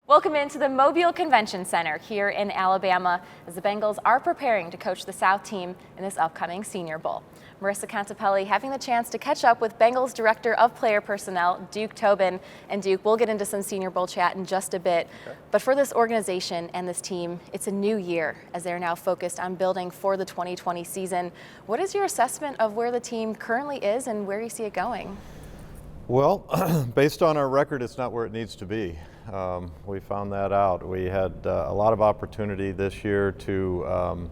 Welcome into the Mobile Convention Center here in Alabama as the Bengals are preparing to coach the South team in this upcoming Senior Bowl. Marisa Contipelli having the chance to catch up with Bengals Director of Player Personnel, Duke Tobin. And Duke, we'll get into some Senior Bowl chat in just a bit. Okay. But for this organization and this team, it's a new year as they're now focused on building for the 2020 season. What is your assessment of where the team currently is and where you see it going? Well, based on our record, it's not where it needs to be. We found that out. We had a lot of opportunity this year to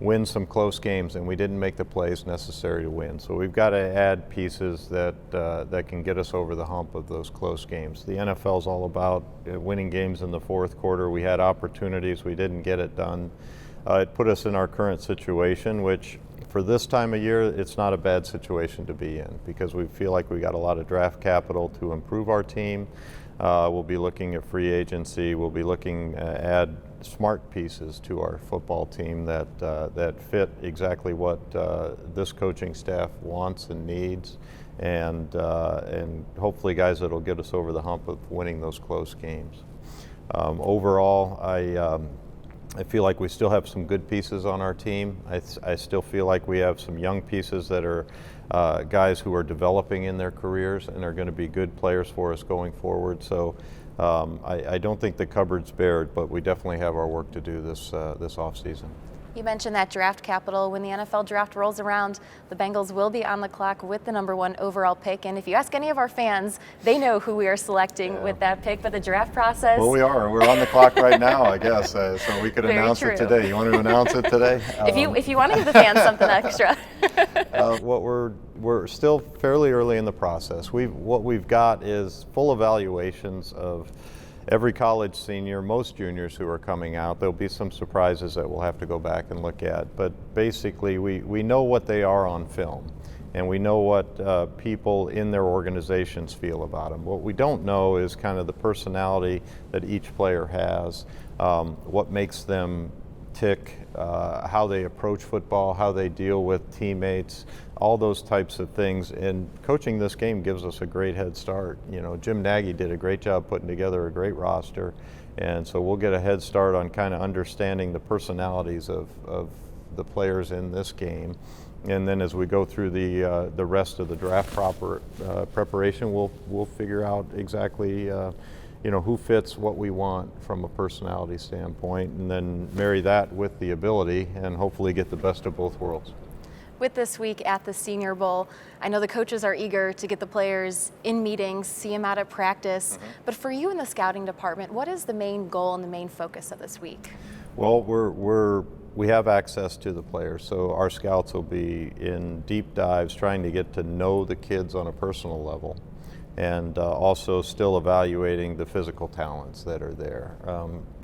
win some close games, and we didn't make the plays necessary to win. So we've got to add pieces that can get us over the hump of those close games. The NFL is all about winning games in the fourth quarter. We had opportunities, we didn't get it done. It put us in our current situation, which for this time of year, it's not a bad situation to be in because we feel like we got a lot of draft capital to improve our team. We'll be looking at free agency. We'll be looking to add smart pieces to our football team that fit exactly what this coaching staff wants and needs, and hopefully guys that'll get us over the hump of winning those close games. Overall, I feel like we still have some good pieces on our team. I still feel like we have some young pieces that are guys who are developing in their careers and are going to be good players for us going forward. So I don't think the cupboard's bare, but we definitely have our work to do this offseason. You mentioned that draft capital. When the NFL draft rolls around, the Bengals will be on the clock with the #1 overall pick. And if you ask any of our fans, they know who we are selecting with that pick. But the draft process. Well, we are. We're on the clock right now, I guess. So we could announce it today. You want to announce it today? If you want to give the fans something extra. We're still fairly early in the process. What we've got is full evaluations of every college senior, most juniors who are coming out. There'll be some surprises that we'll have to go back and look at. But basically, we know what they are on film, and we know what people in their organizations feel about them. What we don't know is kind of the personality that each player has, what makes them tick, how they approach football, how they deal with teammates, all those types of things. And coaching this game gives us a great head start. You know, Jim Nagy did a great job putting together a great roster, and so we'll get a head start on kind of understanding the personalities of the players in this game. And then as we go through the rest of the draft preparation, we'll figure out exactly who fits what we want from a personality standpoint, and then marry that with the ability and hopefully get the best of both worlds. With this week at the Senior Bowl, I know the coaches are eager to get the players in meetings, see them out at practice. But for you in the scouting department, what is the main goal and the main focus of this week? Well, we have access to the players, so our scouts will be in deep dives trying to get to know the kids on a personal level, and also still evaluating the physical talents that are there.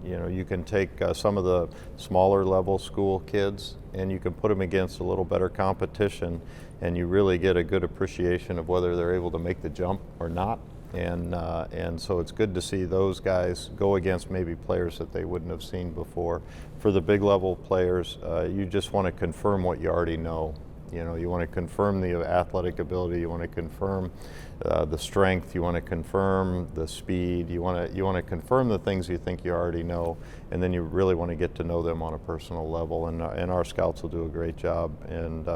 You can take some of the smaller level school kids and you can put them against a little better competition, and you really get a good appreciation of whether they're able to make the jump or not. And so it's good to see those guys go against maybe players that they wouldn't have seen before. For the big level players, you just want to confirm what you already know. You want to confirm the athletic ability, you want to confirm the strength, you want to confirm the speed, you want to confirm the things you think you already know, and then you really want to get to know them on a personal level. And our scouts will do a great job. And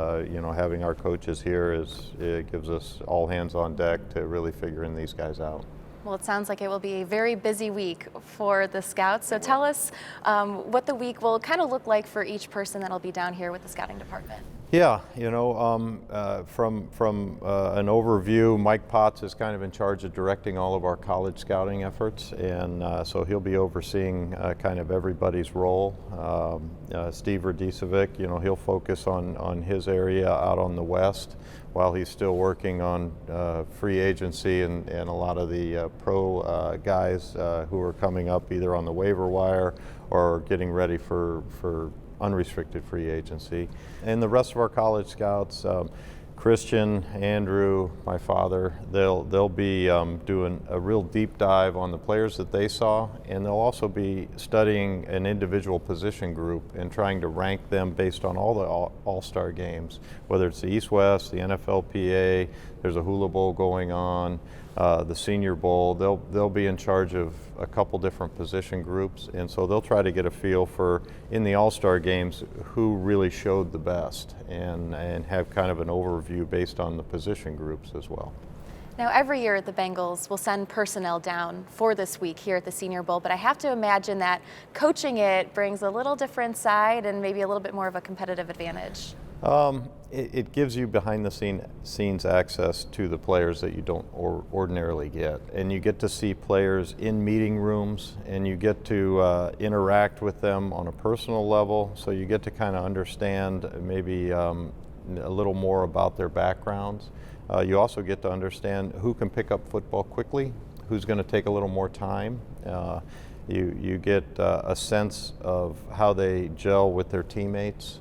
having our coaches here it gives us all hands on deck to really figuring these guys out. Well, it sounds like it will be a very busy week for the scouts. So tell us what the week will kind of look like for each person that'll be down here with the scouting department. Yeah, from an overview, Mike Potts is kind of in charge of directing all of our college scouting efforts, and so he'll be overseeing kind of everybody's role. Steve Radicevic, he'll focus on his area out on the west, while he's still working on free agency and a lot of the pro guys who are coming up either on the waiver wire or getting ready for unrestricted free agency. And the rest of our college scouts, Christian, Andrew, my father, they'll be doing a real deep dive on the players that they saw, and they'll also be studying an individual position group and trying to rank them based on all the all-star games, whether it's the East-West, the NFLPA, There's a Hula Bowl going on, the Senior Bowl. They'll be in charge of a couple different position groups, and so they'll try to get a feel for, in the All-Star games, who really showed the best, and have kind of an overview based on the position groups as well. Now, every year the Bengals will send personnel down for this week here at the Senior Bowl, but I have to imagine that coaching it brings a little different side and maybe a little bit more of a competitive advantage. It gives you behind the scenes access to the players that you don't ordinarily get, and you get to see players in meeting rooms, and you get to interact with them on a personal level, so you get to kind of understand maybe a little more about their backgrounds. You also get to understand who can pick up football quickly, who's going to take a little more time. You get a sense of how they gel with their teammates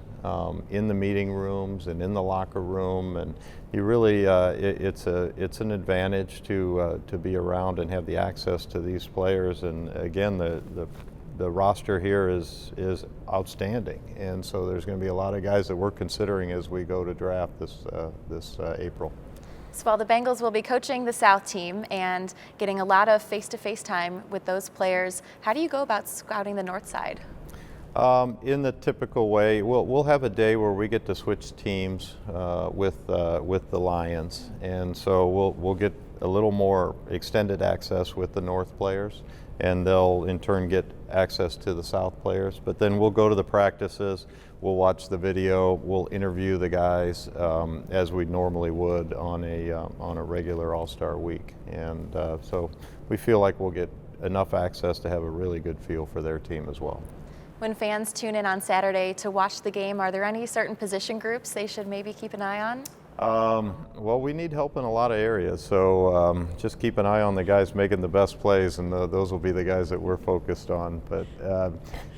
in the meeting rooms and in the locker room, and you really it's an advantage to be around and have the access to these players. And again, the roster here is outstanding, and so there's going to be a lot of guys that we're considering as we go to draft this April. So while the Bengals will be coaching the South team and getting a lot of face-to-face time with those players, how do you go about scouting the North side? In the typical way, we'll have a day where we get to switch teams with the Lions, and so we'll get a little more extended access with the North players, and they'll in turn get access to the South players. But then we'll go to the practices, we'll watch the video, we'll interview the guys as we normally would on a regular All-Star week, and so we feel like we'll get enough access to have a really good feel for their team as well. When fans tune in on Saturday to watch the game, are there any certain position groups they should maybe keep an eye on? Well, we need help in a lot of areas, so just keep an eye on the guys making the best plays, and those will be the guys that we're focused on. But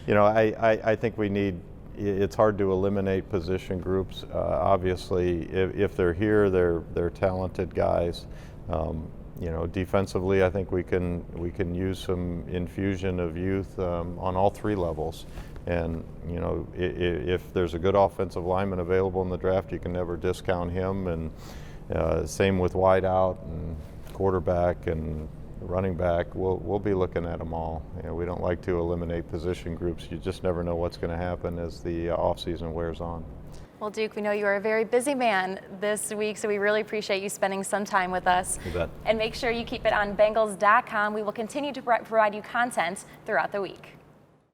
you know, I think we need. It's hard to eliminate position groups. Obviously, if they're here, they're talented guys. You know, defensively, I think we can use some infusion of youth on all three levels. And you know, if there's a good offensive lineman available in the draft, you can never discount him. And same with wide out and quarterback and running back. We'll be looking at them all. You know, we don't like to eliminate position groups. You just never know what's going to happen as the off season wears on. Well, Duke, we know you are a very busy man this week, so we really appreciate you spending some time with us. You bet. And make sure you keep it on Bengals.com. We will continue to provide you content throughout the week.